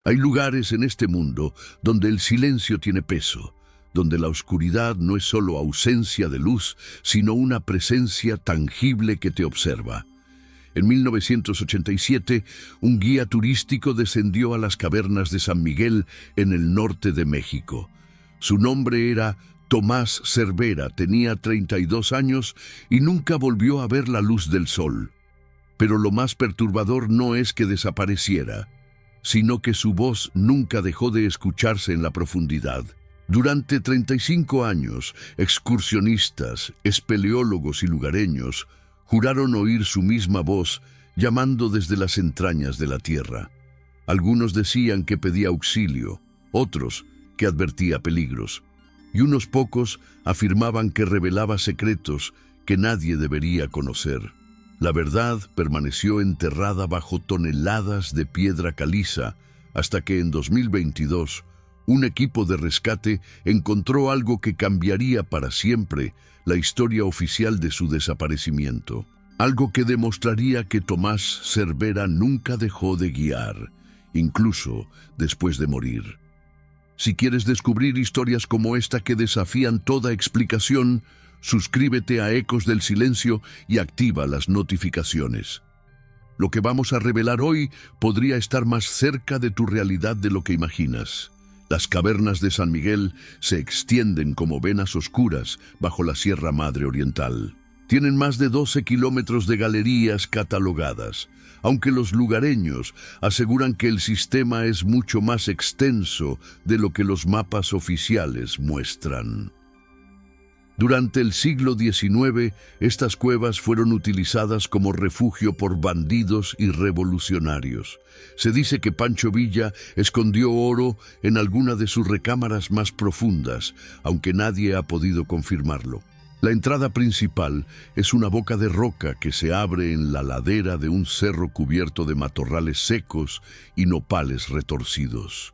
Hay lugares en este mundo donde el silencio tiene peso, donde la oscuridad no es solo ausencia de luz, sino una presencia tangible que te observa. En 1987, un guía turístico descendió a las cavernas de San Miguel en el norte de México. Su nombre era Tomás Cervera, tenía 32 años y nunca volvió a ver la luz del sol. Pero lo más perturbador no es que desapareciera, sino que su voz nunca dejó de escucharse en la profundidad. Durante 35 años, excursionistas, espeleólogos y lugareños juraron oír su misma voz llamando desde las entrañas de la tierra. Algunos decían que pedía auxilio, otros que advertía peligros, y unos pocos afirmaban que revelaba secretos que nadie debería conocer. La verdad permaneció enterrada bajo toneladas de piedra caliza hasta que en 2022 un equipo de rescate encontró algo que cambiaría para siempre la historia oficial de su desaparecimiento. Algo que demostraría que Tomás Cervera nunca dejó de guiar, incluso después de morir. Si quieres descubrir historias como esta que desafían toda explicación, suscríbete a Ecos del Silencio y activa las notificaciones. Lo que vamos a revelar hoy podría estar más cerca de tu realidad de lo que imaginas. Las cavernas de San Miguel se extienden como venas oscuras bajo la Sierra Madre Oriental. Tienen más de 12 kilómetros de galerías catalogadas, aunque los lugareños aseguran que el sistema es mucho más extenso de lo que los mapas oficiales muestran. Durante el siglo XIX, estas cuevas fueron utilizadas como refugio por bandidos y revolucionarios. Se dice que Pancho Villa escondió oro en alguna de sus recámaras más profundas, aunque nadie ha podido confirmarlo. La entrada principal es una boca de roca que se abre en la ladera de un cerro cubierto de matorrales secos y nopales retorcidos.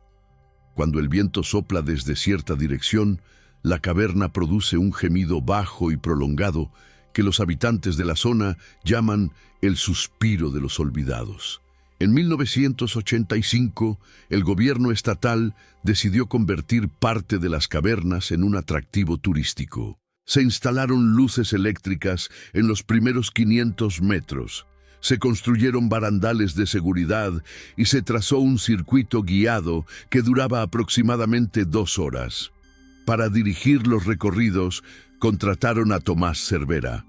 Cuando el viento sopla desde cierta dirección, la caverna produce un gemido bajo y prolongado que los habitantes de la zona llaman el suspiro de los olvidados. En 1985, el gobierno estatal decidió convertir parte de las cavernas en un atractivo turístico. Se instalaron luces eléctricas en los primeros 500 metros. Se construyeron barandales de seguridad y se trazó un circuito guiado que duraba aproximadamente 2 horas. Para dirigir los recorridos, contrataron a Tomás Cervera.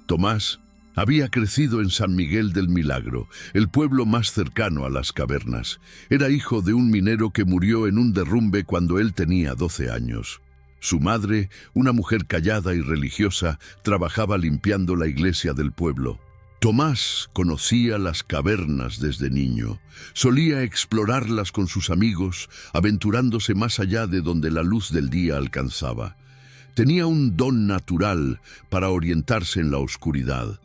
Tomás había crecido en San Miguel del Milagro, el pueblo más cercano a las cavernas. Era hijo de un minero que murió en un derrumbe cuando él tenía 12 años. Su madre, una mujer callada y religiosa, trabajaba limpiando la iglesia del pueblo. Tomás conocía las cavernas desde niño. Solía explorarlas con sus amigos, aventurándose más allá de donde la luz del día alcanzaba. Tenía un don natural para orientarse en la oscuridad.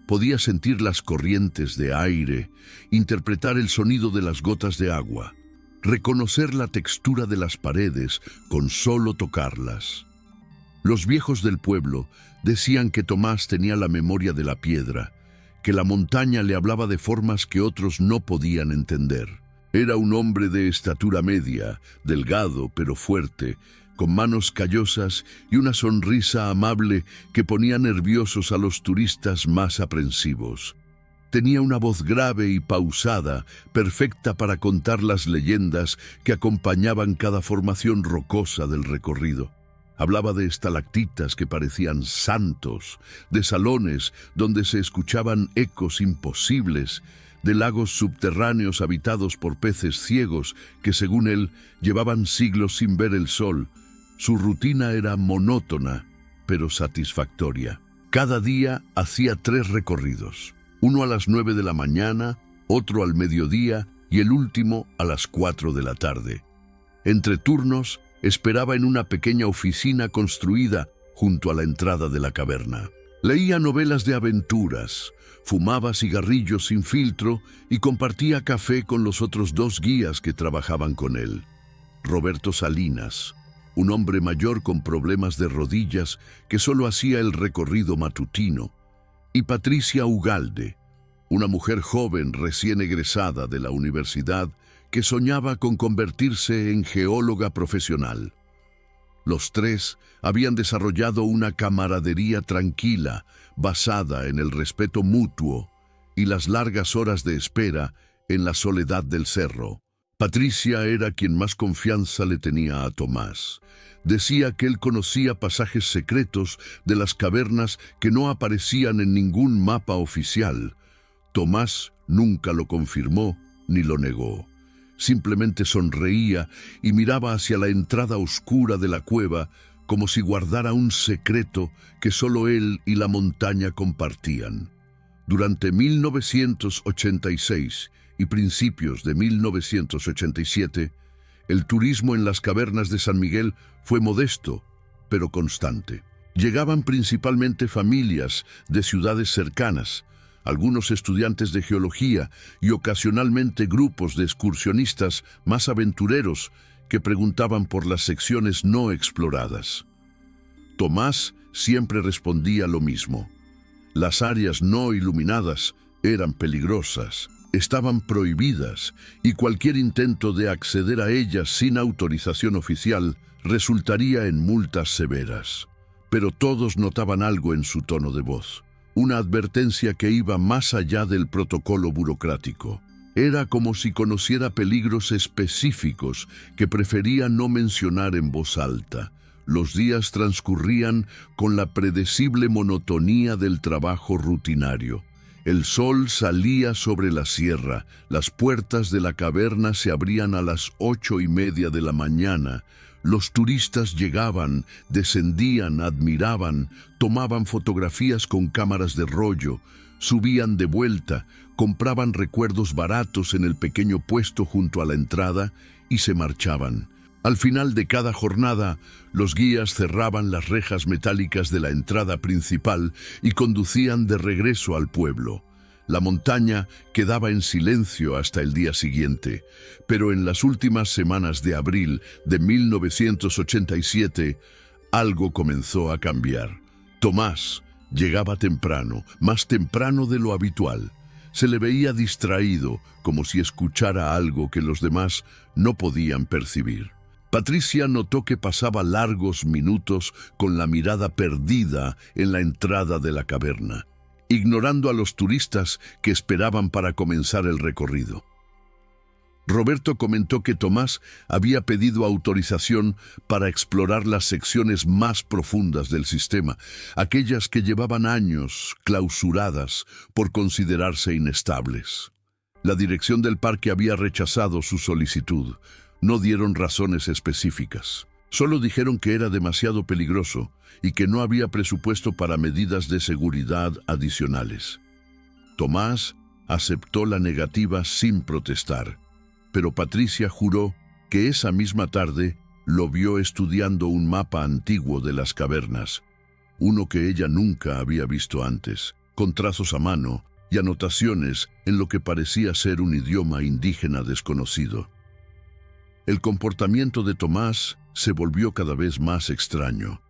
Podía sentir las corrientes de aire, interpretar el sonido de las gotas de agua, reconocer la textura de las paredes con solo tocarlas. Los viejos del pueblo decían que Tomás tenía la memoria de la piedra, que la montaña le hablaba de formas que otros no podían entender. Era un hombre de estatura media, delgado pero fuerte, con manos callosas y una sonrisa amable que ponía nerviosos a los turistas más aprensivos. Tenía una voz grave y pausada, perfecta para contar las leyendas que acompañaban cada formación rocosa del recorrido. Hablaba de estalactitas que parecían santos, de salones donde se escuchaban ecos imposibles, de lagos subterráneos habitados por peces ciegos que, según él, llevaban siglos sin ver el sol. Su rutina era monótona, pero satisfactoria. Cada día hacía 3 recorridos. Uno a las 9 de la mañana, otro al mediodía y el último a las 4 de la tarde. Entre turnos, esperaba en una pequeña oficina construida junto a la entrada de la caverna. Leía novelas de aventuras, fumaba cigarrillos sin filtro y compartía café con los otros 2 guías que trabajaban con él. Roberto Salinas, un hombre mayor con problemas de rodillas que solo hacía el recorrido matutino, y Patricia Ugalde, una mujer joven recién egresada de la universidad que soñaba con convertirse en geóloga profesional. Los tres habían desarrollado una camaradería tranquila, basada en el respeto mutuo y las largas horas de espera en la soledad del cerro. Patricia era quien más confianza le tenía a Tomás. Decía que él conocía pasajes secretos de las cavernas que no aparecían en ningún mapa oficial. Tomás nunca lo confirmó ni lo negó. Simplemente sonreía y miraba hacia la entrada oscura de la cueva como si guardara un secreto que solo él y la montaña compartían. Durante 1986 y principios de 1987, el turismo en las cavernas de San Miguel fue modesto, pero constante. Llegaban principalmente familias de ciudades cercanas, algunos estudiantes de geología y ocasionalmente grupos de excursionistas más aventureros que preguntaban por las secciones no exploradas. Tomás siempre respondía lo mismo. Las áreas no iluminadas eran peligrosas, estaban prohibidas y cualquier intento de acceder a ellas sin autorización oficial resultaría en multas severas. Pero todos notaban algo en su tono de voz, una advertencia que iba más allá del protocolo burocrático. Era como si conociera peligros específicos que prefería no mencionar en voz alta. Los días transcurrían con la predecible monotonía del trabajo rutinario. El sol salía sobre la sierra, las puertas de la caverna se abrían a las 8:30 de la mañana. Los turistas llegaban, descendían, admiraban, tomaban fotografías con cámaras de rollo, subían de vuelta, compraban recuerdos baratos en el pequeño puesto junto a la entrada y se marchaban. Al final de cada jornada, los guías cerraban las rejas metálicas de la entrada principal y conducían de regreso al pueblo. La montaña quedaba en silencio hasta el día siguiente, pero en las últimas semanas de abril de 1987, algo comenzó a cambiar. Tomás llegaba temprano, más temprano de lo habitual. Se le veía distraído, como si escuchara algo que los demás no podían percibir. Patricia notó que pasaba largos minutos con la mirada perdida en la entrada de la caverna, ignorando a los turistas que esperaban para comenzar el recorrido. Roberto comentó que Tomás había pedido autorización para explorar las secciones más profundas del sistema, aquellas que llevaban años clausuradas por considerarse inestables. La dirección del parque había rechazado su solicitud. No dieron razones específicas. Solo dijeron que era demasiado peligroso y que no había presupuesto para medidas de seguridad adicionales. Tomás aceptó la negativa sin protestar, pero Patricia juró que esa misma tarde lo vio estudiando un mapa antiguo de las cavernas, uno que ella nunca había visto antes, con trazos a mano y anotaciones en lo que parecía ser un idioma indígena desconocido. El comportamiento de Tomás se volvió cada vez más extraño.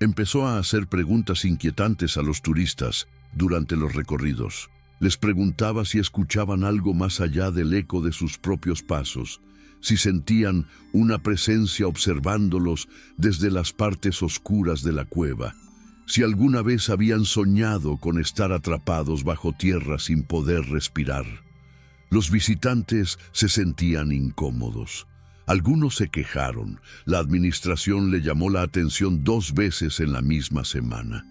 Empezó a hacer preguntas inquietantes a los turistas durante los recorridos. Les preguntaba si escuchaban algo más allá del eco de sus propios pasos, si sentían una presencia observándolos desde las partes oscuras de la cueva, si alguna vez habían soñado con estar atrapados bajo tierra sin poder respirar. Los visitantes se sentían incómodos. Algunos se quejaron. La administración le llamó la atención 2 veces en la misma semana.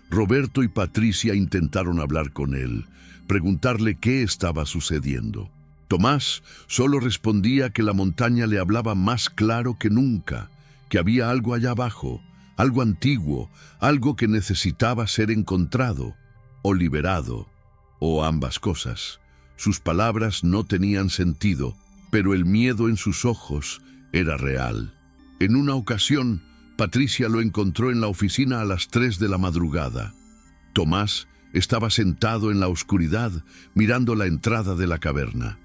Roberto y Patricia intentaron hablar con él, preguntarle qué estaba sucediendo. Tomás solo respondía que la montaña le hablaba más claro que nunca, que había algo allá abajo, algo antiguo, algo que necesitaba ser encontrado, o liberado, o ambas cosas. Sus palabras no tenían sentido, pero el miedo en sus ojos era real. En una ocasión, Patricia lo encontró en la oficina a las 3 de la madrugada. Tomás estaba sentado en la oscuridad, mirando la entrada de la caverna.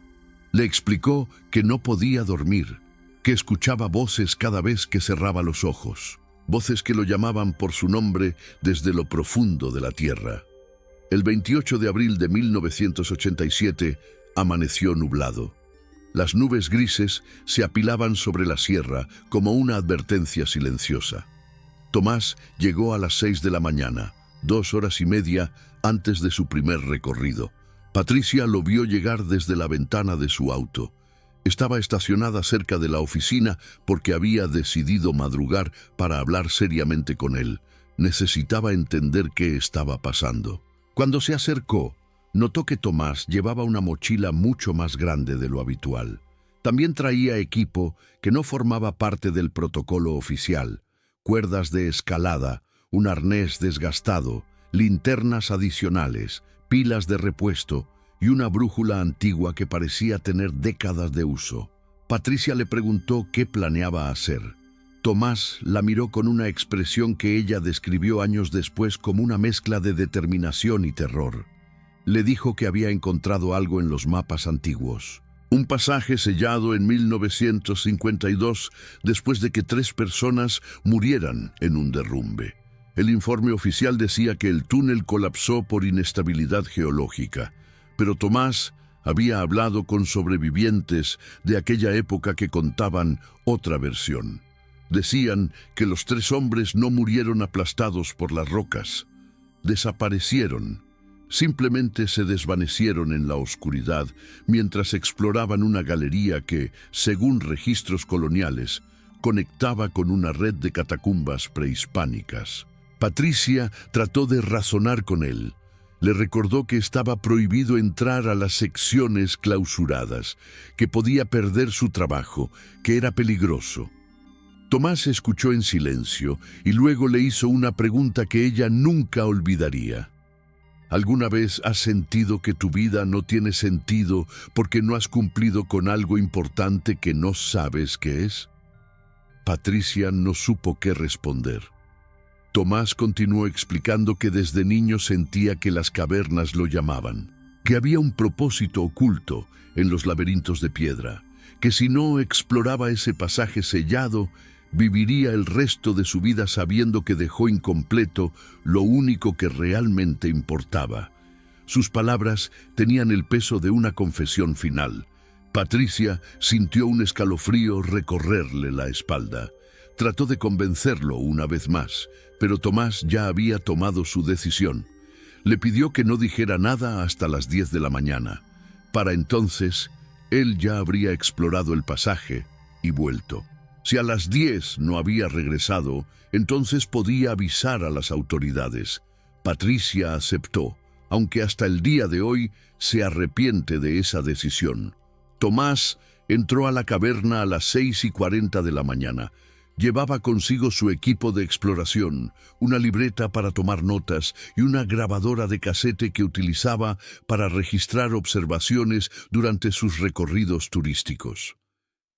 Le explicó que no podía dormir, que escuchaba voces cada vez que cerraba los ojos, voces que lo llamaban por su nombre desde lo profundo de la tierra. El 28 de abril de 1987 amaneció nublado. Las nubes grises se apilaban sobre la sierra como una advertencia silenciosa. Tomás llegó a las 6 de la mañana, 2 horas y media antes de su primer recorrido. Patricia lo vio llegar desde la ventana de su auto. Estaba estacionada cerca de la oficina porque había decidido madrugar para hablar seriamente con él. Necesitaba entender qué estaba pasando. Cuando se acercó, notó que Tomás llevaba una mochila mucho más grande de lo habitual. También traía equipo que no formaba parte del protocolo oficial: cuerdas de escalada, un arnés desgastado, linternas adicionales, pilas de repuesto y una brújula antigua que parecía tener décadas de uso. Patricia le preguntó qué planeaba hacer. Tomás la miró con una expresión que ella describió años después como una mezcla de determinación y terror. Le dijo que había encontrado algo en los mapas antiguos. Un pasaje sellado en 1952 después de que 3 personas murieran en un derrumbe. El informe oficial decía que el túnel colapsó por inestabilidad geológica, pero Tomás había hablado con sobrevivientes de aquella época que contaban otra versión. Decían que los 3 hombres no murieron aplastados por las rocas. Desaparecieron. Simplemente se desvanecieron en la oscuridad mientras exploraban una galería que, según registros coloniales, conectaba con una red de catacumbas prehispánicas. Patricia trató de razonar con él. Le recordó que estaba prohibido entrar a las secciones clausuradas, que podía perder su trabajo, que era peligroso. Tomás escuchó en silencio y luego le hizo una pregunta que ella nunca olvidaría. ¿Alguna vez has sentido que tu vida no tiene sentido porque no has cumplido con algo importante que no sabes qué es? Patricia no supo qué responder. Tomás continuó explicando que desde niño sentía que las cavernas lo llamaban, que había un propósito oculto en los laberintos de piedra, que si no exploraba ese pasaje sellado, viviría el resto de su vida sabiendo que dejó incompleto lo único que realmente importaba. Sus palabras tenían el peso de una confesión final. Patricia sintió un escalofrío recorrerle la espalda. Trató de convencerlo una vez más, pero Tomás ya había tomado su decisión. Le pidió que no dijera nada hasta las 10 de la mañana. Para entonces, él ya habría explorado el pasaje y vuelto. Si a las 10 no había regresado, entonces podía avisar a las autoridades. Patricia aceptó, aunque hasta el día de hoy se arrepiente de esa decisión. Tomás entró a la caverna a las 6:40 de la mañana. Llevaba consigo su equipo de exploración, una libreta para tomar notas y una grabadora de casete que utilizaba para registrar observaciones durante sus recorridos turísticos.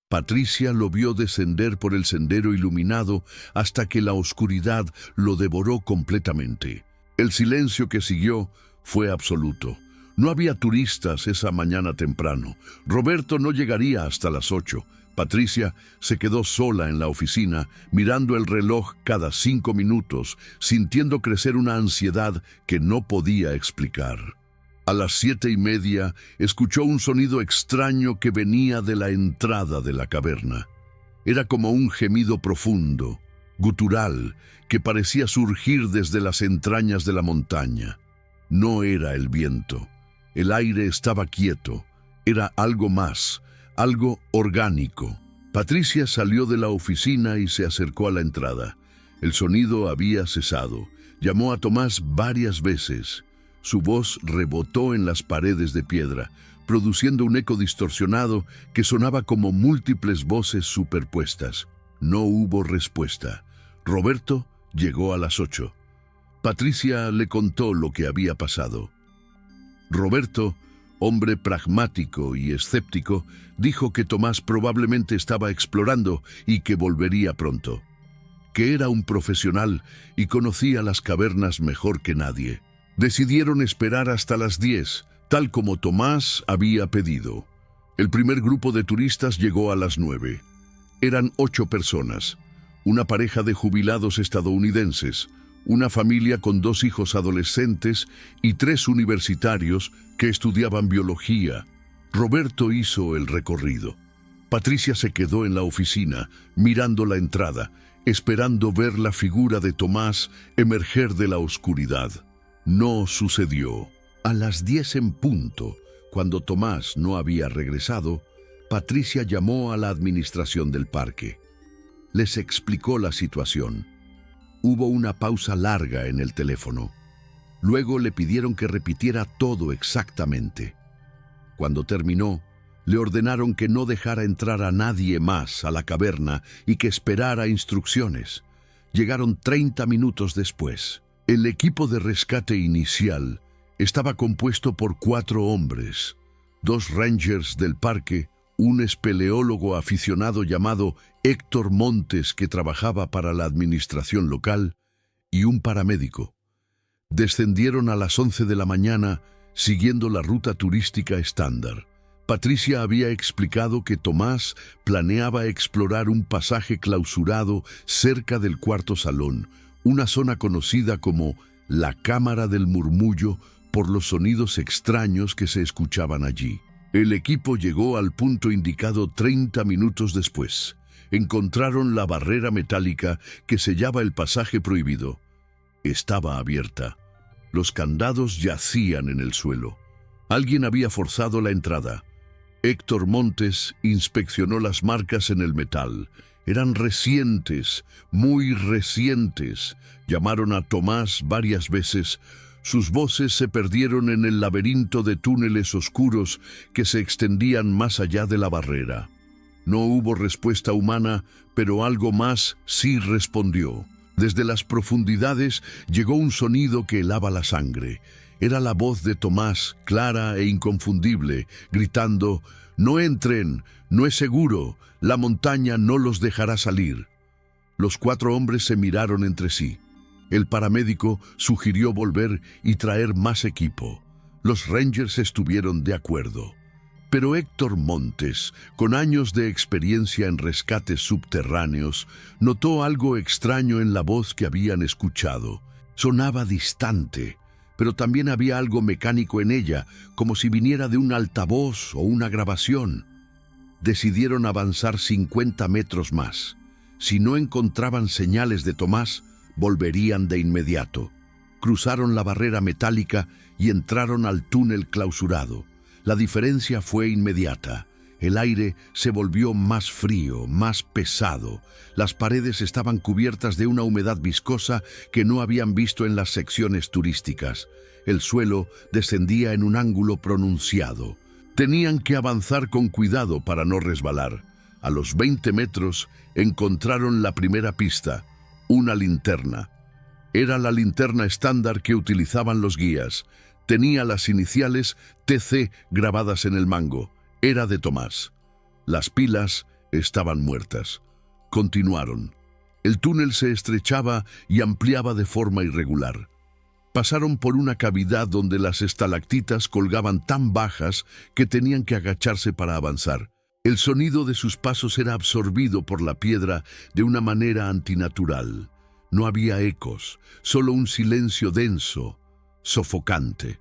Patricia lo vio descender por el sendero iluminado hasta que la oscuridad lo devoró completamente. El silencio que siguió fue absoluto. No había turistas esa mañana temprano. Roberto no llegaría hasta las 8. Patricia se quedó sola en la oficina, mirando el reloj cada 5 minutos, sintiendo crecer una ansiedad que no podía explicar. A las 7:30 escuchó un sonido extraño que venía de la entrada de la caverna. Era como un gemido profundo, gutural, que parecía surgir desde las entrañas de la montaña. No era el viento. El aire estaba quieto. Era algo más, algo orgánico. Patricia salió de la oficina y se acercó a la entrada. El sonido había cesado. Llamó a Tomás varias veces. Su voz rebotó en las paredes de piedra, produciendo un eco distorsionado que sonaba como múltiples voces superpuestas. No hubo respuesta. Roberto llegó a las 8. Patricia le contó lo que había pasado. Roberto, hombre pragmático y escéptico, dijo que Tomás probablemente estaba explorando y que volvería pronto, que era un profesional y conocía las cavernas mejor que nadie. Decidieron esperar hasta las 10, tal como Tomás había pedido. El primer grupo de turistas llegó a las 9. Eran 8 personas, una pareja de jubilados estadounidenses, una familia con 2 hijos adolescentes y 3 universitarios que estudiaban biología. Roberto hizo el recorrido. Patricia se quedó en la oficina, mirando la entrada, esperando ver la figura de Tomás emerger de la oscuridad. No sucedió. A las 10 en punto, cuando Tomás no había regresado, Patricia llamó a la administración del parque. Les explicó la situación. Hubo una pausa larga en el teléfono. Luego le pidieron que repitiera todo exactamente. Cuando terminó, le ordenaron que no dejara entrar a nadie más a la caverna y que esperara instrucciones. Llegaron 30 minutos después. El equipo de rescate inicial estaba compuesto por 4 hombres, 2 rangers del parque, un espeleólogo aficionado llamado Héctor Montes que trabajaba para la administración local y un paramédico. Descendieron a las 11 de la mañana siguiendo la ruta turística estándar. Patricia había explicado que Tomás planeaba explorar un pasaje clausurado cerca del cuarto salón, una zona conocida como la Cámara del Murmullo por los sonidos extraños que se escuchaban allí. El equipo llegó al punto indicado 30 minutos después. Encontraron la barrera metálica que sellaba el pasaje prohibido. Estaba abierta. Los candados yacían en el suelo. Alguien había forzado la entrada. Héctor Montes inspeccionó las marcas en el metal. Eran recientes, muy recientes. Llamaron a Tomás varias veces. Sus voces se perdieron en el laberinto de túneles oscuros que se extendían más allá de la barrera. No hubo respuesta humana, pero algo más sí respondió. Desde las profundidades llegó un sonido que helaba la sangre. Era la voz de Tomás, clara e inconfundible, gritando: «No entren, no es seguro, la montaña no los dejará salir». Los 4 hombres se miraron entre sí. El paramédico sugirió volver y traer más equipo. Los rangers estuvieron de acuerdo. Pero Héctor Montes, con años de experiencia en rescates subterráneos, notó algo extraño en la voz que habían escuchado. Sonaba distante, pero también había algo mecánico en ella, como si viniera de un altavoz o una grabación. Decidieron avanzar 50 metros más. Si no encontraban señales de Tomás, volverían de inmediato. Cruzaron la barrera metálica y entraron al túnel clausurado. La diferencia fue inmediata. El aire se volvió más frío, más pesado. Las paredes estaban cubiertas de una humedad viscosa que no habían visto en las secciones turísticas. El suelo descendía en un ángulo pronunciado. Tenían que avanzar con cuidado para no resbalar. A los 20 metros encontraron la primera pista, una linterna. Era la linterna estándar que utilizaban los guías. Tenía las iniciales TC grabadas en el mango. Era de Tomás. Las pilas estaban muertas. Continuaron. El túnel se estrechaba y ampliaba de forma irregular. Pasaron por una cavidad donde las estalactitas colgaban tan bajas que tenían que agacharse para avanzar. El sonido de sus pasos era absorbido por la piedra de una manera antinatural. No había ecos, solo un silencio denso, sofocante.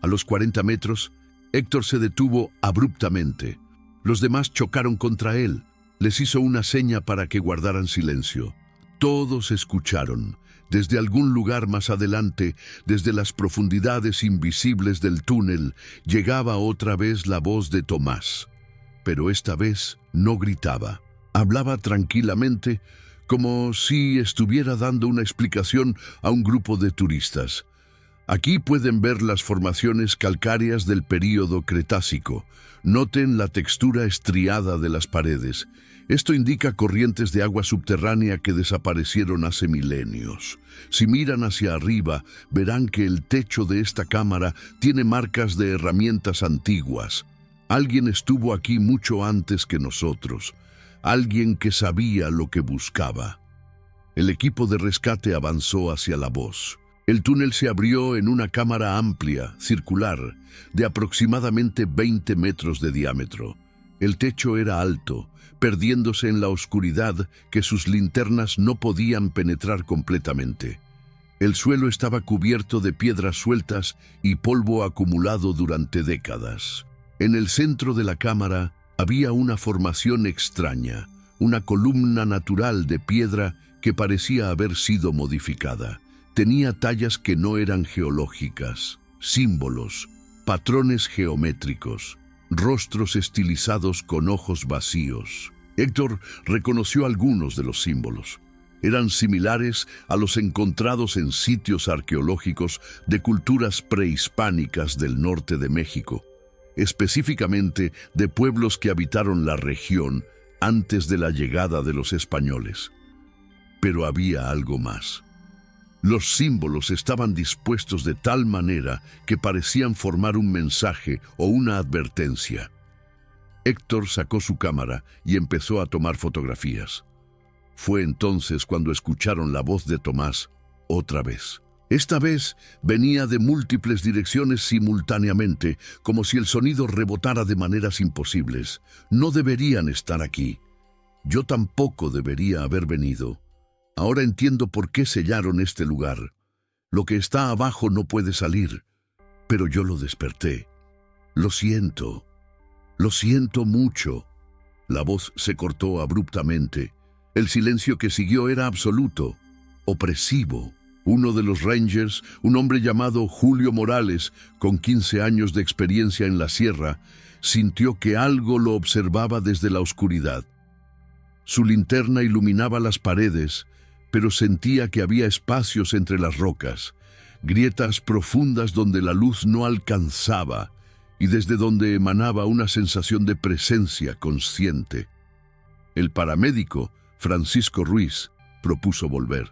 A los 40 metros, Héctor se detuvo abruptamente. Los demás chocaron contra él. Les hizo una seña para que guardaran silencio. Todos escucharon. Desde algún lugar más adelante, desde las profundidades invisibles del túnel, llegaba otra vez la voz de Tomás. Pero esta vez no gritaba. Hablaba tranquilamente, como si estuviera dando una explicación a un grupo de turistas. Aquí pueden ver las formaciones calcáreas del período Cretácico. Noten la textura estriada de las paredes. Esto indica corrientes de agua subterránea que desaparecieron hace milenios. Si miran hacia arriba, verán que el techo de esta cámara tiene marcas de herramientas antiguas. Alguien estuvo aquí mucho antes que nosotros. Alguien que sabía lo que buscaba. El equipo de rescate avanzó hacia la voz. El túnel se abrió en una cámara amplia, circular, de aproximadamente 20 metros de diámetro. El techo era alto, perdiéndose en la oscuridad que sus linternas no podían penetrar completamente. El suelo estaba cubierto de piedras sueltas y polvo acumulado durante décadas. En el centro de la cámara había una formación extraña, una columna natural de piedra que parecía haber sido modificada. Tenía tallas que no eran geológicas, símbolos, patrones geométricos, rostros estilizados con ojos vacíos. Héctor reconoció algunos de los símbolos. Eran similares a los encontrados en sitios arqueológicos de culturas prehispánicas del norte de México, específicamente de pueblos que habitaron la región antes de la llegada de los españoles. Pero había algo más. Los símbolos estaban dispuestos de tal manera que parecían formar un mensaje o una advertencia. Héctor sacó su cámara y empezó a tomar fotografías. Fue entonces cuando escucharon la voz de Tomás otra vez. Esta vez venía de múltiples direcciones simultáneamente, como si el sonido rebotara de maneras imposibles. No deberían estar aquí. Yo tampoco debería haber venido. Ahora entiendo por qué sellaron este lugar. Lo que está abajo no puede salir, pero yo lo desperté. Lo siento mucho. La voz se cortó abruptamente. El silencio que siguió era absoluto, opresivo. Uno de los Rangers, un hombre llamado Julio Morales, con 15 años de experiencia en la sierra, sintió que algo lo observaba desde la oscuridad. Su linterna iluminaba las paredes, pero sentía que había espacios entre las rocas, grietas profundas donde la luz no alcanzaba y desde donde emanaba una sensación de presencia consciente. El paramédico, Francisco Ruiz, propuso volver.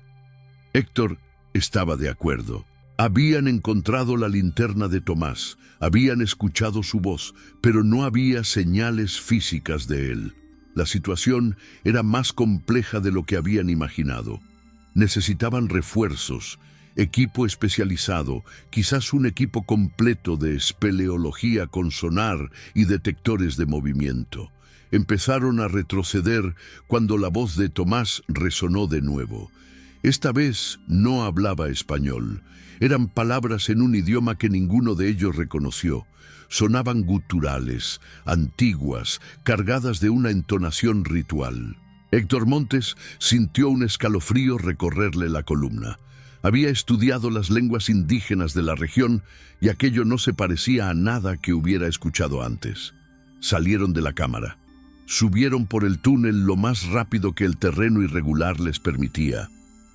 Héctor estaba de acuerdo. Habían encontrado la linterna de Tomás, habían escuchado su voz, pero no había señales físicas de él. La situación era más compleja de lo que habían imaginado. Necesitaban refuerzos, equipo especializado, quizás un equipo completo de espeleología con sonar y detectores de movimiento. Empezaron a retroceder cuando la voz de Tomás resonó de nuevo. Esta vez no hablaba español. Eran palabras en un idioma que ninguno de ellos reconoció. Sonaban guturales, antiguas, cargadas de una entonación ritual. Héctor Montes sintió un escalofrío recorrerle la columna. Había estudiado las lenguas indígenas de la región y aquello no se parecía a nada que hubiera escuchado antes. Salieron de la cámara. Subieron por el túnel lo más rápido que el terreno irregular les permitía.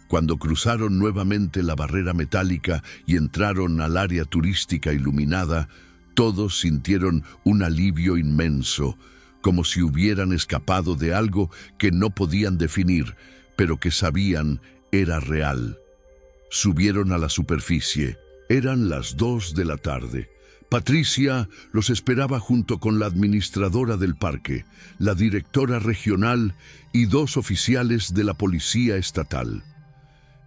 Cuando cruzaron nuevamente la barrera metálica y entraron al área turística iluminada, todos sintieron un alivio inmenso, como si hubieran escapado de algo que no podían definir, pero que sabían era real. Subieron a la superficie. Eran las 2 de la tarde. Patricia los esperaba junto con la administradora del parque, la directora regional y 2 oficiales de la policía estatal.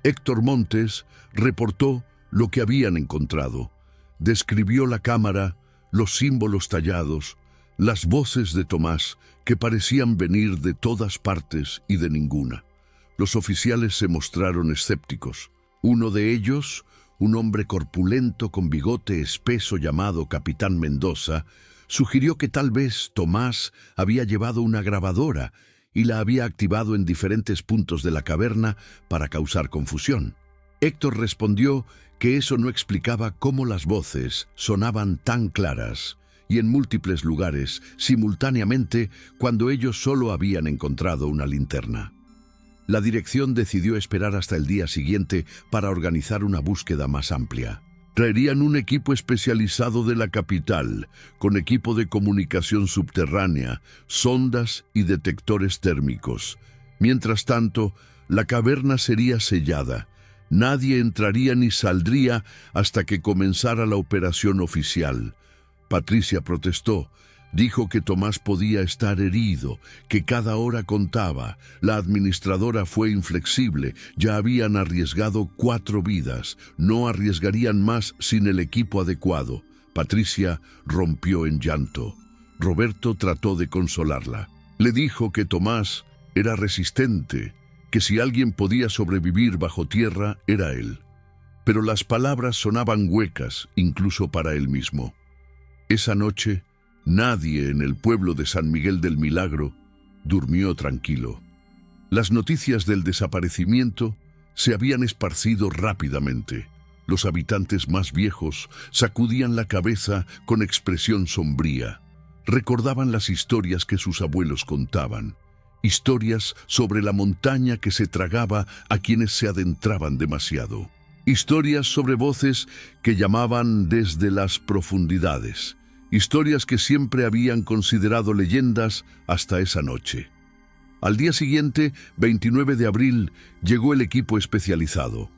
Héctor Montes reportó lo que habían encontrado. Describió la cámara, los símbolos tallados, las voces de Tomás que parecían venir de todas partes y de ninguna. Los oficiales se mostraron escépticos. Uno de ellos, un hombre corpulento con bigote espeso llamado Capitán Mendoza, sugirió que tal vez Tomás había llevado una grabadora y la había activado en diferentes puntos de la caverna para causar confusión. Héctor respondió que eso no explicaba cómo las voces sonaban tan claras y en múltiples lugares simultáneamente cuando ellos solo habían encontrado una linterna. La dirección decidió esperar hasta el día siguiente para organizar una búsqueda más amplia. Traerían un equipo especializado de la capital, con equipo de comunicación subterránea, sondas y detectores térmicos. Mientras tanto, la caverna sería sellada. Nadie entraría ni saldría hasta que comenzara la operación oficial. Patricia protestó. Dijo que Tomás podía estar herido, que cada hora contaba. La administradora fue inflexible. Ya habían arriesgado 4 vidas. No arriesgarían más sin el equipo adecuado. Patricia rompió en llanto. Roberto trató de consolarla. Le dijo que Tomás era resistente, que si alguien podía sobrevivir bajo tierra, era él. Pero las palabras sonaban huecas, incluso para él mismo. Esa noche Nadie en el pueblo de San Miguel del Milagro durmió tranquilo. Las noticias del desaparecimiento se habían esparcido rápidamente. Los habitantes más viejos sacudían la cabeza con expresión sombría. Recordaban las historias que sus abuelos contaban. Historias sobre la montaña que se tragaba a quienes se adentraban demasiado. Historias sobre voces que llamaban desde las profundidades. Historias que siempre habían considerado leyendas hasta esa noche. Al día siguiente, 29 de abril, llegó el equipo especializado.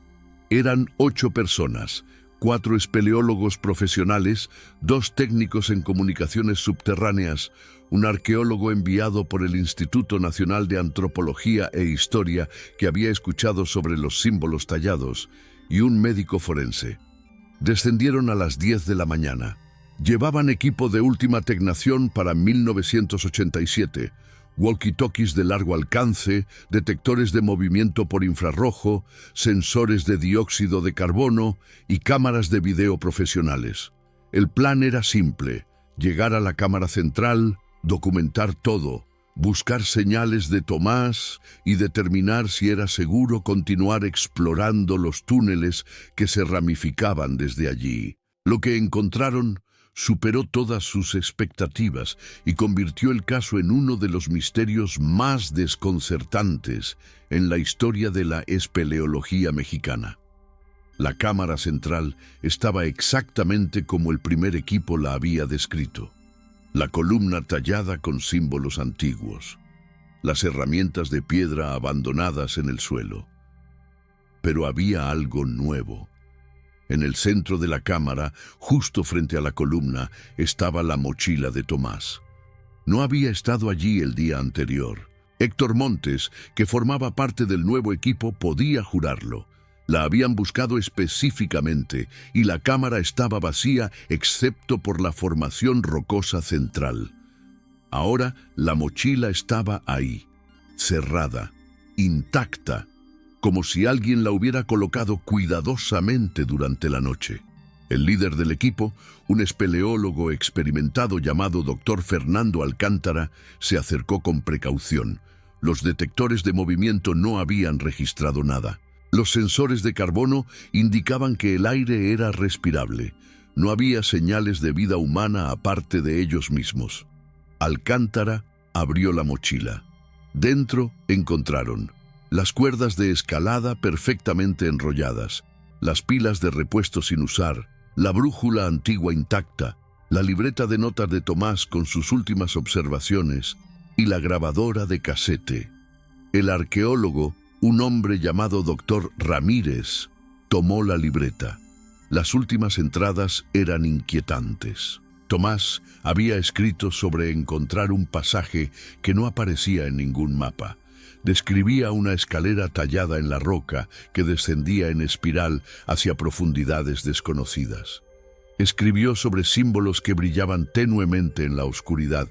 Eran 8 personas, 4 espeleólogos profesionales, 2 técnicos en comunicaciones subterráneas, un arqueólogo enviado por el Instituto Nacional de Antropología e Historia que había escuchado sobre los símbolos tallados, y un médico forense. Descendieron a las 10 de la mañana. Llevaban equipo de última tecnación para 1987, walkie-talkies de largo alcance, detectores de movimiento por infrarrojo, sensores de dióxido de carbono y cámaras de video profesionales. El plan era simple: llegar a la cámara central, documentar todo, buscar señales de Tomás y determinar si era seguro continuar explorando los túneles que se ramificaban desde allí. Lo que encontraron superó todas sus expectativas y convirtió el caso en uno de los misterios más desconcertantes en la historia de la espeleología mexicana. La cámara central estaba exactamente como el primer equipo la había descrito. La columna tallada con símbolos antiguos, las herramientas de piedra abandonadas en el suelo. Pero había algo nuevo. En el centro de la cámara, justo frente a la columna, estaba la mochila de Tomás. No había estado allí el día anterior. Héctor Montes, que formaba parte del nuevo equipo, podía jurarlo. La habían buscado específicamente y la cámara estaba vacía excepto por la formación rocosa central. Ahora la mochila estaba ahí, cerrada, intacta, como si alguien la hubiera colocado cuidadosamente durante la noche. El líder del equipo, un espeleólogo experimentado llamado Dr. Fernando Alcántara, se acercó con precaución. Los detectores de movimiento no habían registrado nada. Los sensores de carbono indicaban que el aire era respirable. No había señales de vida humana aparte de ellos mismos. Alcántara abrió la mochila. Dentro encontraron las cuerdas de escalada perfectamente enrolladas, las pilas de repuesto sin usar, la brújula antigua intacta, la libreta de notas de Tomás con sus últimas observaciones y la grabadora de casete. El arqueólogo, un hombre llamado Dr. Ramírez, tomó la libreta. Las últimas entradas eran inquietantes. Tomás había escrito sobre encontrar un pasaje que no aparecía en ningún mapa. Describía una escalera tallada en la roca que descendía en espiral hacia profundidades desconocidas. Escribió sobre símbolos que brillaban tenuemente en la oscuridad,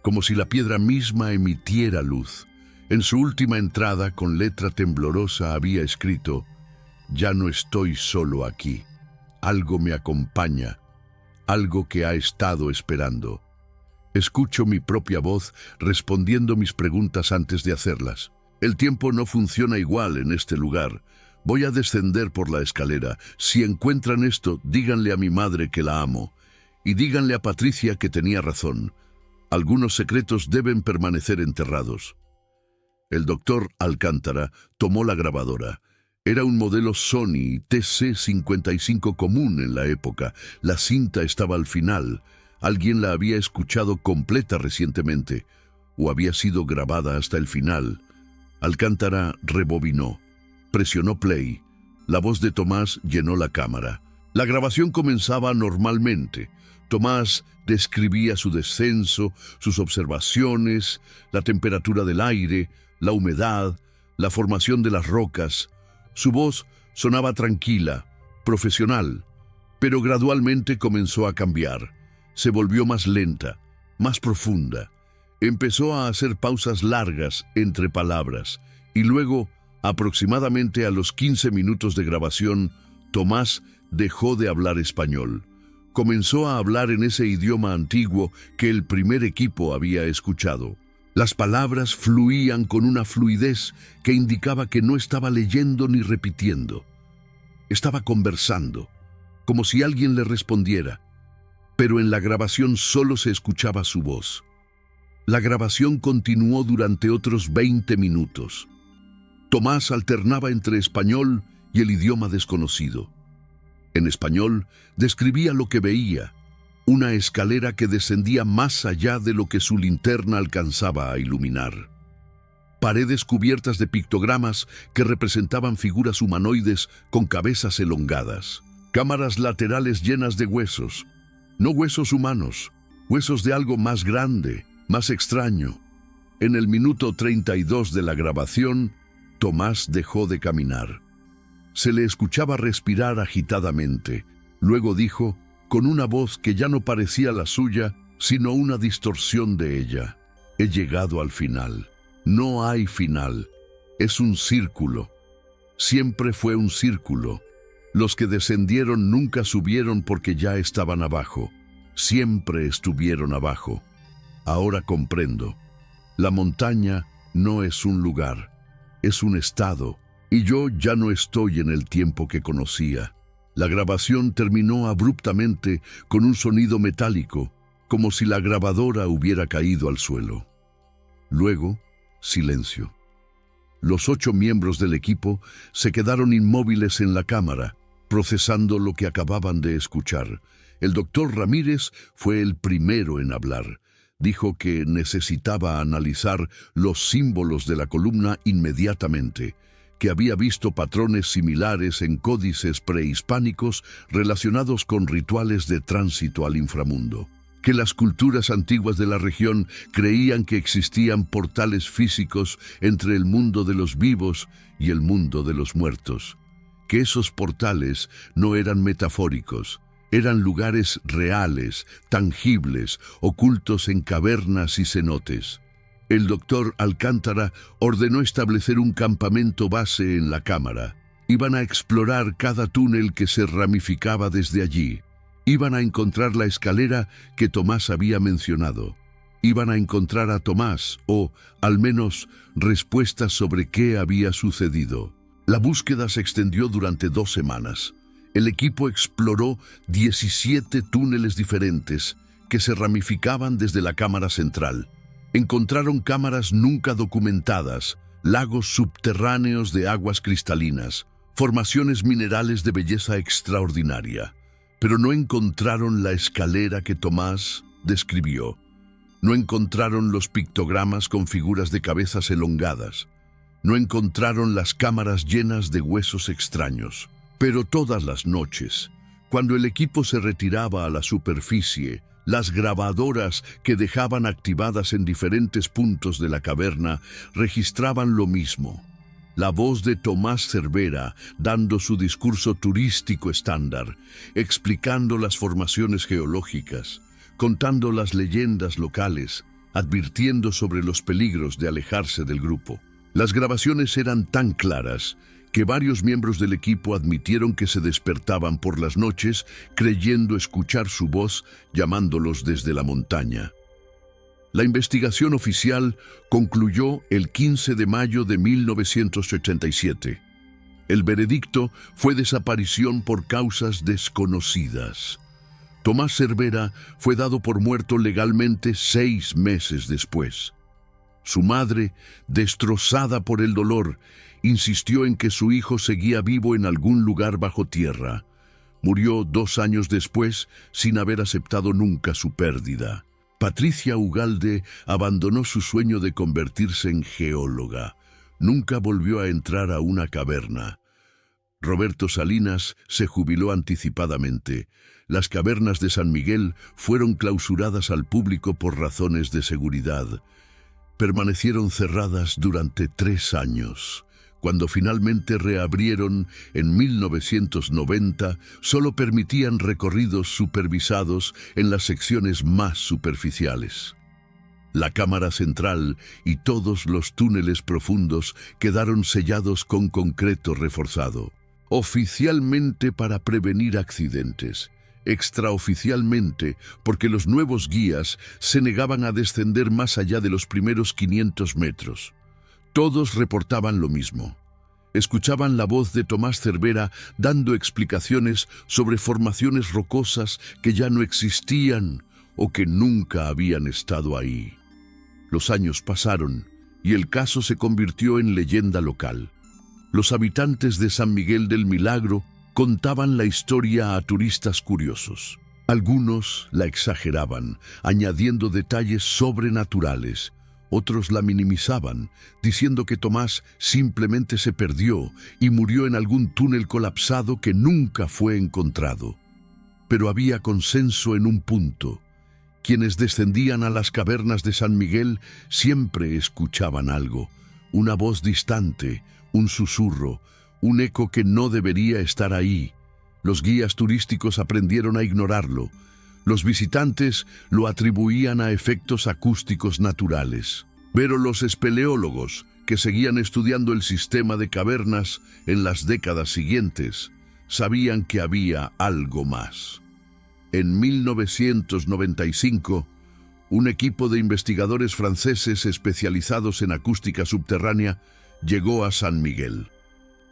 como si la piedra misma emitiera luz. En su última entrada, con letra temblorosa, había escrito: «Ya no estoy solo aquí. Algo me acompaña, algo que ha estado esperando. Escucho mi propia voz respondiendo mis preguntas antes de hacerlas. El tiempo no funciona igual en este lugar. Voy a descender por la escalera. Si encuentran esto, díganle a mi madre que la amo. Y díganle a Patricia que tenía razón. Algunos secretos deben permanecer enterrados». El doctor Alcántara tomó la grabadora. Era un modelo Sony TC-55 común en la época. La cinta estaba al final. Alguien la había escuchado completa recientemente, o había sido grabada hasta el final. Alcántara rebobinó. Presionó play. La voz de Tomás llenó la cámara. La grabación comenzaba normalmente. Tomás describía su descenso, sus observaciones, la temperatura del aire, la humedad, la formación de las rocas. Su voz sonaba tranquila, profesional, pero gradualmente comenzó a cambiar. Se volvió más lenta, más profunda. Empezó a hacer pausas largas entre palabras y luego, aproximadamente a los 15 minutos de grabación, Tomás dejó de hablar español. Comenzó a hablar en ese idioma antiguo que el primer equipo había escuchado. Las palabras fluían con una fluidez que indicaba que no estaba leyendo ni repitiendo. Estaba conversando, como si alguien le respondiera, pero en la grabación solo se escuchaba su voz. La grabación continuó durante otros 20 minutos. Tomás alternaba entre español y el idioma desconocido. En español, describía lo que veía, una escalera que descendía más allá de lo que su linterna alcanzaba a iluminar. Paredes cubiertas de pictogramas que representaban figuras humanoides con cabezas elongadas. Cámaras laterales llenas de huesos, no huesos humanos, huesos de algo más grande, más extraño. En el minuto 32 de la grabación, Tomás dejó de caminar. Se le escuchaba respirar agitadamente. Luego dijo, con una voz que ya no parecía la suya, sino una distorsión de ella: he llegado al final. No hay final. Es un círculo. Siempre fue un círculo. Los que descendieron nunca subieron porque ya estaban abajo. Siempre estuvieron abajo. Ahora comprendo. La montaña no es un lugar, es un estado, y yo ya no estoy en el tiempo que conocía. La grabación terminó abruptamente con un sonido metálico, como si la grabadora hubiera caído al suelo. Luego, silencio. Los 8 miembros del equipo se quedaron inmóviles en la cámara, procesando lo que acababan de escuchar. El doctor Ramírez fue el primero en hablar. Dijo que necesitaba analizar los símbolos de la columna inmediatamente, que había visto patrones similares en códices prehispánicos relacionados con rituales de tránsito al inframundo, que las culturas antiguas de la región creían que existían portales físicos entre el mundo de los vivos y el mundo de los muertos, que esos portales no eran metafóricos, eran lugares reales, tangibles, ocultos en cavernas y cenotes. El doctor Alcántara ordenó establecer un campamento base en la cámara. Iban a explorar cada túnel que se ramificaba desde allí. Iban a encontrar la escalera que Tomás había mencionado. Iban a encontrar a Tomás, o, al menos, respuestas sobre qué había sucedido. La búsqueda se extendió durante 2 semanas. El equipo exploró 17 túneles diferentes que se ramificaban desde la cámara central. Encontraron cámaras nunca documentadas, lagos subterráneos de aguas cristalinas, formaciones minerales de belleza extraordinaria. Pero no encontraron la escalera que Tomás describió. No encontraron los pictogramas con figuras de cabezas elongadas. No encontraron las cámaras llenas de huesos extraños. Pero todas las noches, cuando el equipo se retiraba a la superficie, las grabadoras que dejaban activadas en diferentes puntos de la caverna registraban lo mismo. La voz de Tomás Cervera dando su discurso turístico estándar, explicando las formaciones geológicas, contando las leyendas locales, advirtiendo sobre los peligros de alejarse del grupo. Las grabaciones eran tan claras que varios miembros del equipo admitieron que se despertaban por las noches creyendo escuchar su voz llamándolos desde la montaña. La investigación oficial concluyó el 15 de mayo de 1987. El veredicto fue desaparición por causas desconocidas. Tomás Cervera fue dado por muerto legalmente 6 meses después. Su madre, destrozada por el dolor, insistió en que su hijo seguía vivo en algún lugar bajo tierra. Murió 2 años después sin haber aceptado nunca su pérdida. Patricia Ugalde abandonó su sueño de convertirse en geóloga. Nunca volvió a entrar a una caverna. Roberto Salinas se jubiló anticipadamente. Las cavernas de San Miguel fueron clausuradas al público por razones de seguridad. Permanecieron cerradas durante 3 años. Cuando finalmente reabrieron en 1990, solo permitían recorridos supervisados en las secciones más superficiales. La cámara central y todos los túneles profundos quedaron sellados con concreto reforzado, oficialmente para prevenir accidentes. extraoficialmente, porque los nuevos guías se negaban a descender más allá de los primeros 500 metros. Todos reportaban lo mismo. Escuchaban la voz de Tomás Cervera dando explicaciones sobre formaciones rocosas que ya no existían o que nunca habían estado ahí. Los años pasaron y el caso se convirtió en leyenda local. Los habitantes de San Miguel del Milagro contaban la historia a turistas curiosos. Algunos la exageraban, añadiendo detalles sobrenaturales. Otros la minimizaban, diciendo que Tomás simplemente se perdió y murió en algún túnel colapsado que nunca fue encontrado. Pero había consenso en un punto. Quienes descendían a las cavernas de San Miguel siempre escuchaban algo, una voz distante, un susurro, un eco que no debería estar ahí. Los guías turísticos aprendieron a ignorarlo. Los visitantes lo atribuían a efectos acústicos naturales. Pero los espeleólogos, que seguían estudiando el sistema de cavernas en las décadas siguientes, sabían que había algo más. En 1995, un equipo de investigadores franceses especializados en acústica subterránea llegó a San Miguel.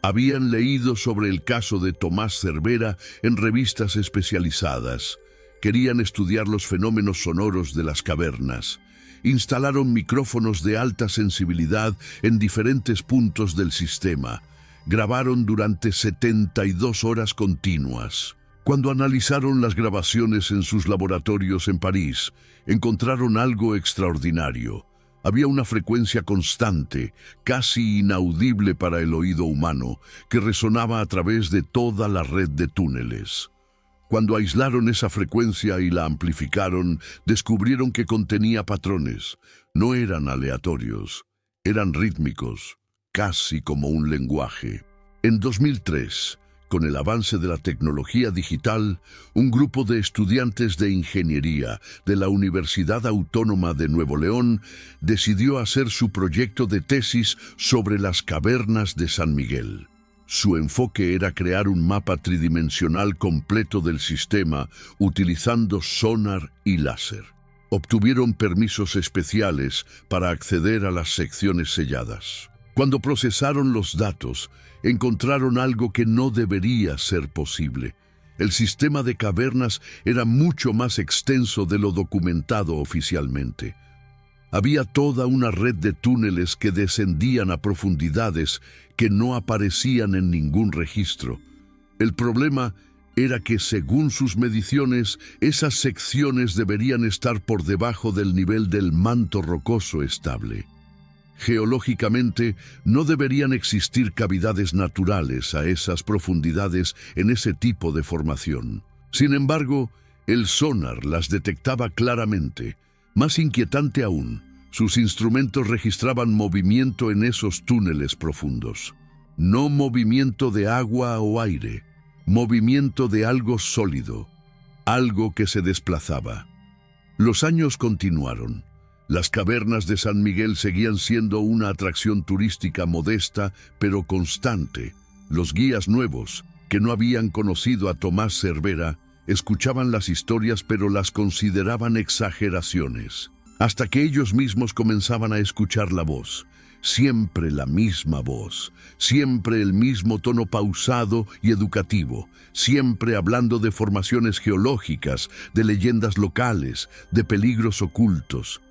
Habían leído sobre el caso de Tomás Cervera en revistas especializadas. Querían estudiar los fenómenos sonoros de las cavernas. Instalaron micrófonos de alta sensibilidad en diferentes puntos del sistema. Grabaron durante 72 horas continuas. Cuando analizaron las grabaciones en sus laboratorios en París, encontraron algo extraordinario. Había una frecuencia constante, casi inaudible para el oído humano, que resonaba a través de toda la red de túneles. Cuando aislaron esa frecuencia y la amplificaron, descubrieron que contenía patrones. No eran aleatorios, eran rítmicos, casi como un lenguaje. En 2003, con el avance de la tecnología digital, un grupo de estudiantes de ingeniería de la Universidad Autónoma de Nuevo León decidió hacer su proyecto de tesis sobre las cavernas de San Miguel. Su enfoque era crear un mapa tridimensional completo del sistema utilizando sonar y láser. Obtuvieron permisos especiales para acceder a las secciones selladas. Cuando procesaron los datos, encontraron algo que no debería ser posible. El sistema de cavernas era mucho más extenso de lo documentado oficialmente. Había toda una red de túneles que descendían a profundidades que no aparecían en ningún registro. El problema era que, según sus mediciones, esas secciones deberían estar por debajo del nivel del manto rocoso estable. Geológicamente, no deberían existir cavidades naturales a esas profundidades en ese tipo de formación. Sin embargo, el sonar las detectaba claramente. Más inquietante aún, sus instrumentos registraban movimiento en esos túneles profundos. No movimiento de agua o aire, movimiento de algo sólido, algo que se desplazaba. Los años continuaron. Las cavernas de San Miguel seguían siendo una atracción turística modesta, pero constante. Los guías nuevos, que no habían conocido a Tomás Cervera, escuchaban las historias pero las consideraban exageraciones. Hasta que ellos mismos comenzaban a escuchar la voz. Siempre la misma voz, siempre el mismo tono pausado y educativo, siempre hablando de formaciones geológicas, de leyendas locales, de peligros ocultos.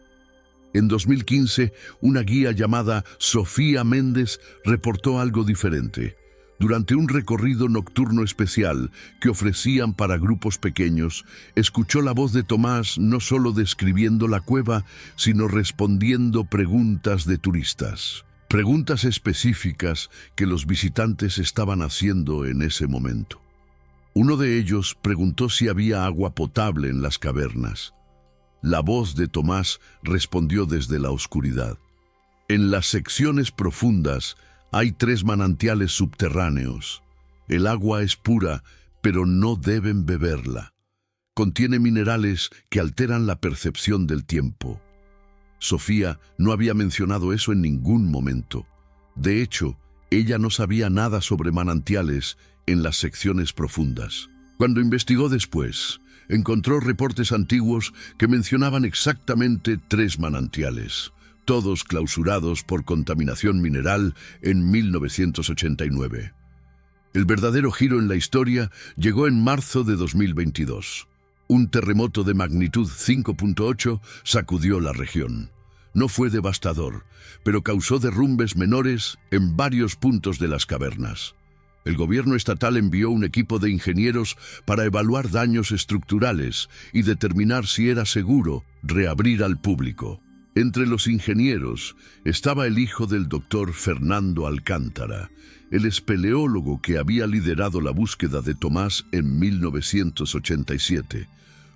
En 2015, una guía llamada Sofía Méndez reportó algo diferente. Durante un recorrido nocturno especial que ofrecían para grupos pequeños, escuchó la voz de Tomás no solo describiendo la cueva, sino respondiendo preguntas de turistas. Preguntas específicas que los visitantes estaban haciendo en ese momento. Uno de ellos preguntó si había agua potable en las cavernas. La voz de Tomás respondió desde la oscuridad. En las secciones profundas hay 3 manantiales subterráneos. El agua es pura, pero no deben beberla. Contiene minerales que alteran la percepción del tiempo. Sofía no había mencionado eso en ningún momento. De hecho, ella no sabía nada sobre manantiales en las secciones profundas. Cuando investigó después, encontró reportes antiguos que mencionaban exactamente 3 manantiales, todos clausurados por contaminación mineral en 1989. El verdadero giro en la historia llegó en marzo de 2022. Un terremoto de magnitud 5.8 sacudió la región. No fue devastador, pero causó derrumbes menores en varios puntos de las cavernas. El gobierno estatal envió un equipo de ingenieros para evaluar daños estructurales y determinar si era seguro reabrir al público. Entre los ingenieros estaba el hijo del doctor Fernando Alcántara, el espeleólogo que había liderado la búsqueda de Tomás en 1987.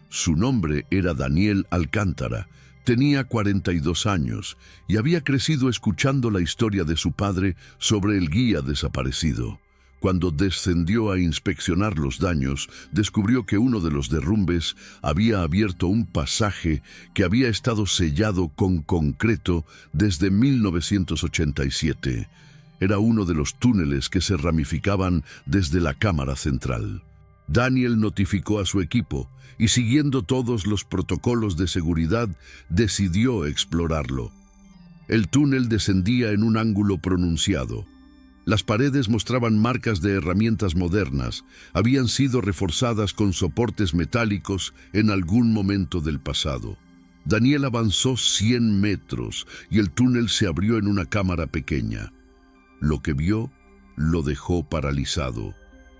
Su nombre era Daniel Alcántara, tenía 42 años y había crecido escuchando la historia de su padre sobre el guía desaparecido. Cuando descendió a inspeccionar los daños, descubrió que uno de los derrumbes había abierto un pasaje que había estado sellado con concreto desde 1987. Era uno de los túneles que se ramificaban desde la cámara central. Daniel notificó a su equipo y, siguiendo todos los protocolos de seguridad, decidió explorarlo. El túnel descendía en un ángulo pronunciado. Las paredes mostraban marcas de herramientas modernas, habían sido reforzadas con soportes metálicos en algún momento del pasado. Daniel avanzó 100 metros y el túnel se abrió en una cámara pequeña. Lo que vio lo dejó paralizado.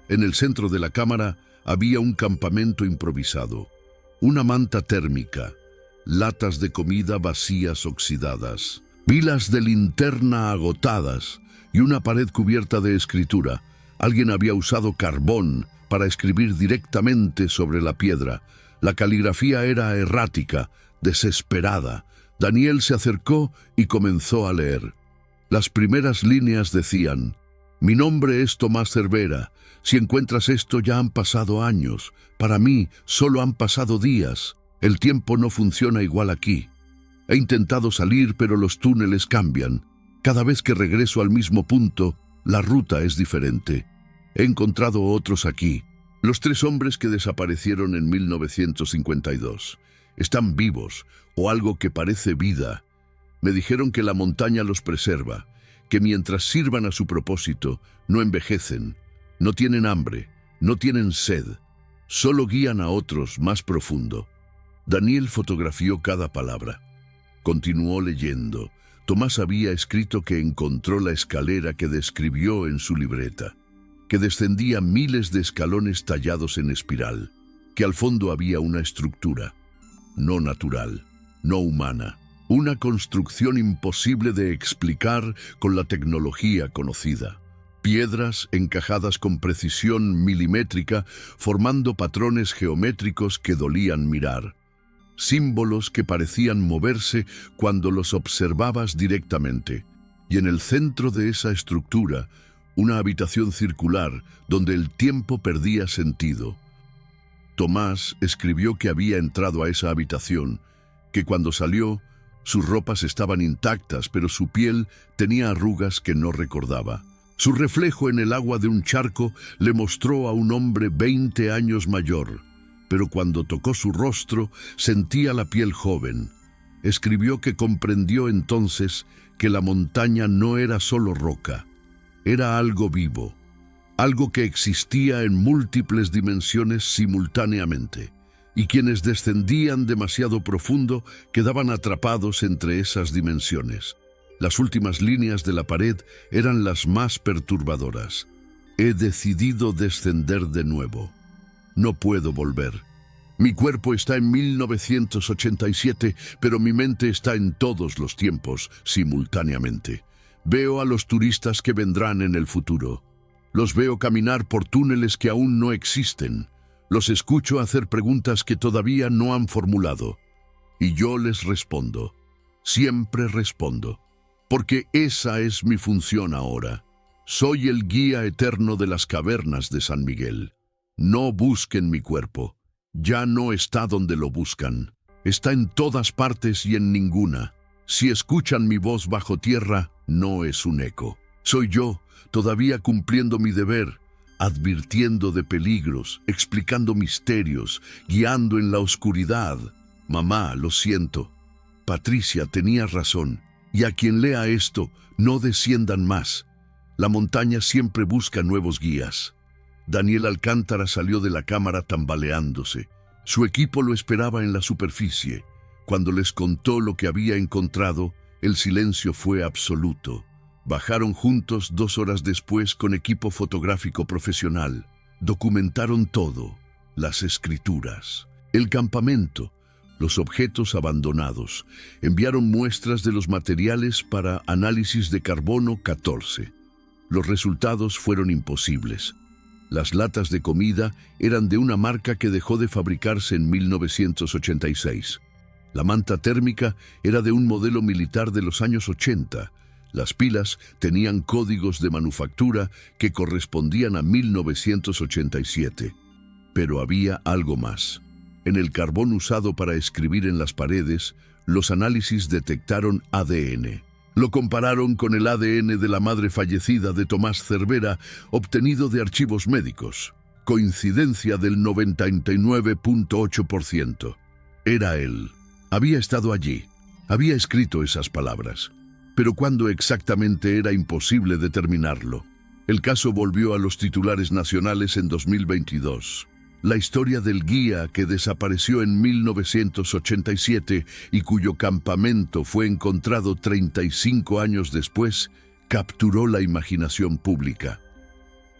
En el centro de la cámara había un campamento improvisado, una manta térmica, latas de comida vacías oxidadas, pilas de linterna agotadas y una pared cubierta de escritura. Alguien había usado carbón para escribir directamente sobre la piedra. La caligrafía era errática, desesperada. Daniel se acercó y comenzó a leer. Las primeras líneas decían: «Mi nombre es Tomás Cervera. Si encuentras esto, ya han pasado años. Para mí, solo han pasado días. El tiempo no funciona igual aquí. He intentado salir, pero los túneles cambian. Cada vez que regreso al mismo punto, la ruta es diferente. He encontrado otros aquí. Los 3 hombres que desaparecieron en 1952. Están vivos, o algo que parece vida. Me dijeron que la montaña los preserva, que mientras sirvan a su propósito, no envejecen, no tienen hambre, no tienen sed, solo guían a otros más profundo». Daniel fotografió cada palabra. Continuó leyendo. Tomás había escrito que encontró la escalera que describió en su libreta, que descendía miles de escalones tallados en espiral, que al fondo había una estructura, no natural, no humana, una construcción imposible de explicar con la tecnología conocida. Piedras encajadas con precisión milimétrica, formando patrones geométricos que dolían mirar. Símbolos que parecían moverse cuando los observabas directamente. Y en el centro de esa estructura, una habitación circular donde el tiempo perdía sentido. Tomás escribió que había entrado a esa habitación, que cuando salió, sus ropas estaban intactas, pero su piel tenía arrugas que no recordaba. Su reflejo en el agua de un charco le mostró a un hombre 20 años mayor, pero cuando tocó su rostro sentía la piel joven. Escribió que comprendió entonces que la montaña no era solo roca, era algo vivo, algo que existía en múltiples dimensiones simultáneamente, y quienes descendían demasiado profundo quedaban atrapados entre esas dimensiones. Las últimas líneas de la pared eran las más perturbadoras. He decidido descender de nuevo. No puedo volver. Mi cuerpo está en 1987, pero mi mente está en todos los tiempos, simultáneamente. Veo a los turistas que vendrán en el futuro. Los veo caminar por túneles que aún no existen. Los escucho hacer preguntas que todavía no han formulado. Y yo les respondo. Siempre respondo. Porque esa es mi función ahora. Soy el guía eterno de las cavernas de San Miguel. No busquen mi cuerpo. Ya no está donde lo buscan. Está en todas partes y en ninguna. Si escuchan mi voz bajo tierra, no es un eco. Soy yo, todavía cumpliendo mi deber, advirtiendo de peligros, explicando misterios, guiando en la oscuridad. Mamá, lo siento. Patricia tenía razón. Y a quien lea esto, no desciendan más. La montaña siempre busca nuevos guías. Daniel Alcántara salió de la cámara tambaleándose. Su equipo lo esperaba en la superficie. Cuando les contó lo que había encontrado, el silencio fue absoluto. Bajaron juntos 2 horas después con equipo fotográfico profesional. Documentaron todo, las escrituras, el campamento, los objetos abandonados. Enviaron muestras de los materiales para análisis de carbono 14. Los resultados fueron imposibles. Las latas de comida eran de una marca que dejó de fabricarse en 1986. La manta térmica era de un modelo militar de los años 80. Las pilas tenían códigos de manufactura que correspondían a 1987. Pero había algo más. En el carbón usado para escribir en las paredes, los análisis detectaron ADN. Lo compararon con el ADN de la madre fallecida de Tomás Cervera, obtenido de archivos médicos. Coincidencia del 99.8%. Era él. Había estado allí. Había escrito esas palabras. Pero cuándo exactamente era imposible determinarlo. El caso volvió a los titulares nacionales en 2022. La historia del guía que desapareció en 1987 y cuyo campamento fue encontrado 35 años después, capturó la imaginación pública.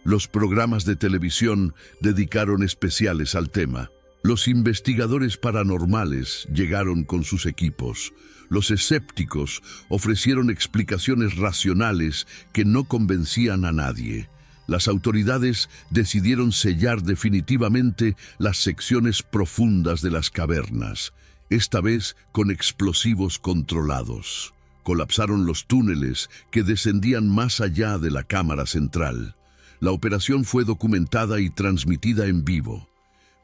Los programas de televisión dedicaron especiales al tema. Los investigadores paranormales llegaron con sus equipos. Los escépticos ofrecieron explicaciones racionales que no convencían a nadie. Las autoridades decidieron sellar definitivamente las secciones profundas de las cavernas, esta vez con explosivos controlados. Colapsaron los túneles que descendían más allá de la cámara central. La operación fue documentada y transmitida en vivo.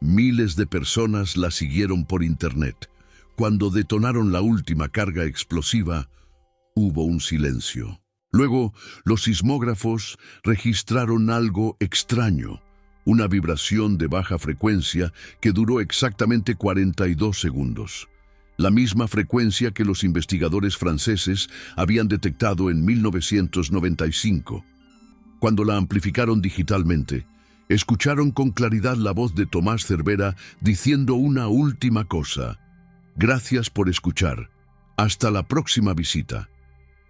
Miles de personas la siguieron por internet. Cuando detonaron la última carga explosiva, hubo un silencio. Luego, los sismógrafos registraron algo extraño, una vibración de baja frecuencia que duró exactamente 42 segundos. La misma frecuencia que los investigadores franceses habían detectado en 1995. Cuando la amplificaron digitalmente, escucharon con claridad la voz de Tomás Cervera diciendo una última cosa. Gracias por escuchar. Hasta la próxima visita.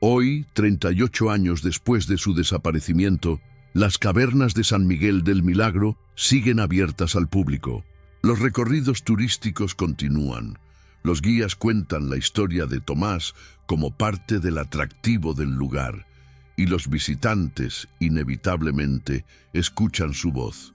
Hoy, 38 años después de su desaparecimiento, las cavernas de San Miguel del Milagro siguen abiertas al público. Los recorridos turísticos continúan. Los guías cuentan la historia de Tomás como parte del atractivo del lugar, y los visitantes, inevitablemente, escuchan su voz,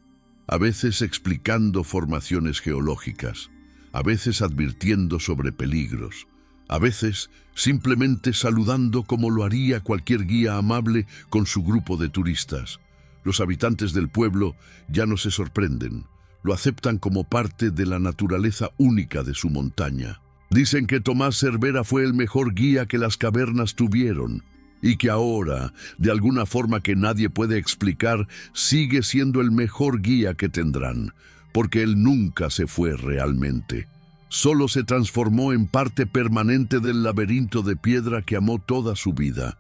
a veces explicando formaciones geológicas, a veces advirtiendo sobre peligros, a veces simplemente saludando como lo haría cualquier guía amable con su grupo de turistas. Los habitantes del pueblo ya no se sorprenden, lo aceptan como parte de la naturaleza única de su montaña. Dicen que Tomás Cervera fue el mejor guía que las cavernas tuvieron, y que ahora, de alguna forma que nadie puede explicar, sigue siendo el mejor guía que tendrán, porque él nunca se fue realmente. Solo se transformó en parte permanente del laberinto de piedra que amó toda su vida.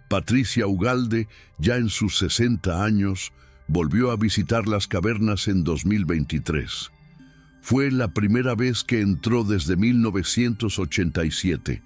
Patricia Ugalde, ya en sus 60 años, volvió a visitar las cavernas en 2023. Fue la primera vez que entró desde 1987.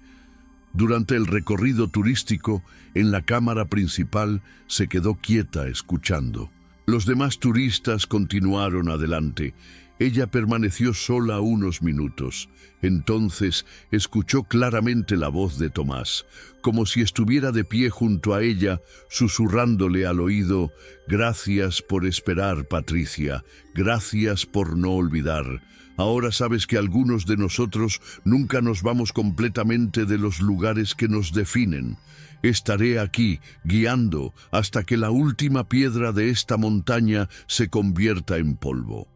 Durante el recorrido turístico, en la cámara principal, se quedó quieta escuchando. Los demás turistas continuaron adelante. Ella permaneció sola unos minutos. Entonces escuchó claramente la voz de Tomás, como si estuviera de pie junto a ella, susurrándole al oído: «Gracias por esperar, Patricia. Gracias por no olvidar. Ahora sabes que algunos de nosotros nunca nos vamos completamente de los lugares que nos definen. Estaré aquí, guiando, hasta que la última piedra de esta montaña se convierta en polvo».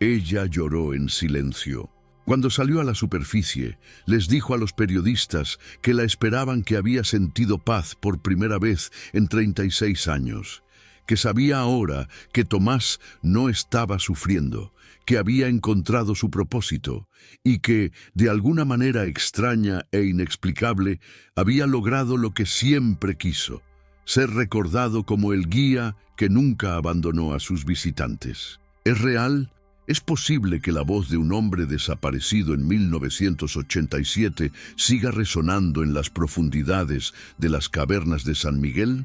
Ella lloró en silencio. Cuando salió a la superficie, les dijo a los periodistas que la esperaban, que había sentido paz por primera vez en 36 años, que sabía ahora que Tomás no estaba sufriendo, que había encontrado su propósito y que, de alguna manera extraña e inexplicable, había logrado lo que siempre quiso: ser recordado como el guía que nunca abandonó a sus visitantes. ¿Es real? ¿Es posible que la voz de un hombre desaparecido en 1987 siga resonando en las profundidades de las cavernas de San Miguel?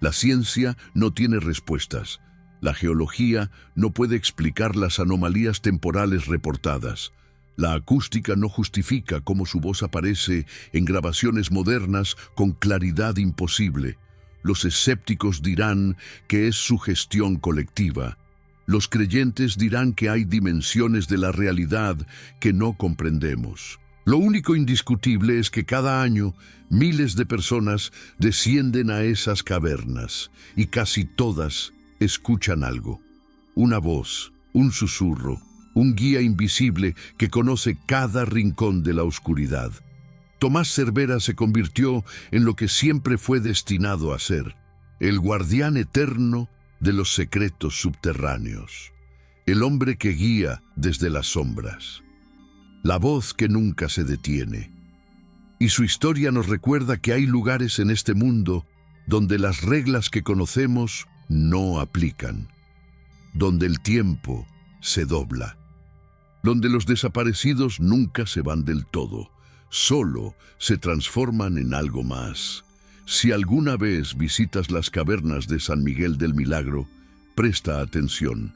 La ciencia no tiene respuestas. La geología no puede explicar las anomalías temporales reportadas. La acústica no justifica cómo su voz aparece en grabaciones modernas con claridad imposible. Los escépticos dirán que es sugestión colectiva. Los creyentes dirán que hay dimensiones de la realidad que no comprendemos. Lo único indiscutible es que cada año miles de personas descienden a esas cavernas y casi todas escuchan algo. Una voz, un susurro, un guía invisible que conoce cada rincón de la oscuridad. Tomás Cervera se convirtió en lo que siempre fue destinado a ser: el guardián eterno de los secretos subterráneos, el hombre que guía desde las sombras, la voz que nunca se detiene. Y su historia nos recuerda que hay lugares en este mundo donde las reglas que conocemos no aplican, donde el tiempo se dobla, donde los desaparecidos nunca se van del todo, solo se transforman en algo más. Si alguna vez visitas las cavernas de San Miguel del Milagro, presta atención.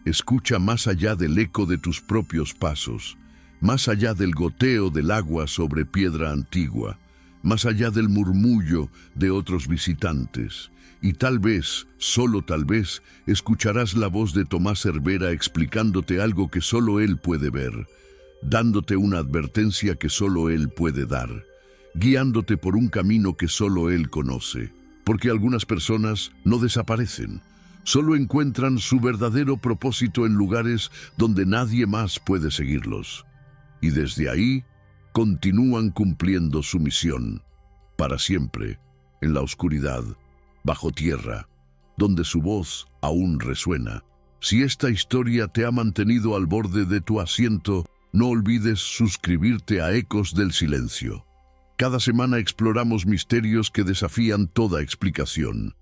Escucha más allá del eco de tus propios pasos, más allá del goteo del agua sobre piedra antigua, más allá del murmullo de otros visitantes. Y tal vez, solo tal vez, escucharás la voz de Tomás Cervera explicándote algo que solo él puede ver, dándote una advertencia que solo él puede dar, guiándote por un camino que solo él conoce. Porque algunas personas no desaparecen, solo encuentran su verdadero propósito en lugares donde nadie más puede seguirlos. Y desde ahí continúan cumpliendo su misión, para siempre, en la oscuridad, bajo tierra, donde su voz aún resuena. Si esta historia te ha mantenido al borde de tu asiento, no olvides suscribirte a Ecos del Silencio. Cada semana exploramos misterios que desafían toda explicación.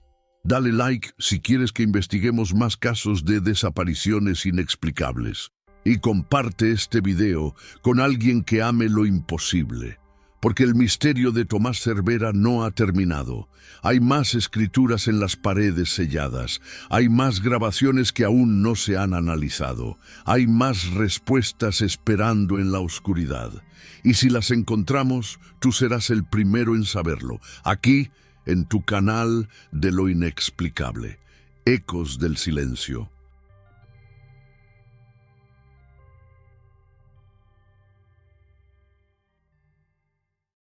Dale like si quieres que investiguemos más casos de desapariciones inexplicables. Y comparte este video con alguien que ame lo imposible. Porque el misterio de Tomás Cervera no ha terminado. Hay más escrituras en las paredes selladas. Hay más grabaciones que aún no se han analizado. Hay más respuestas esperando en la oscuridad. Y si las encontramos, tú serás el primero en saberlo. Aquí, en tu canal de lo inexplicable. Ecos del Silencio.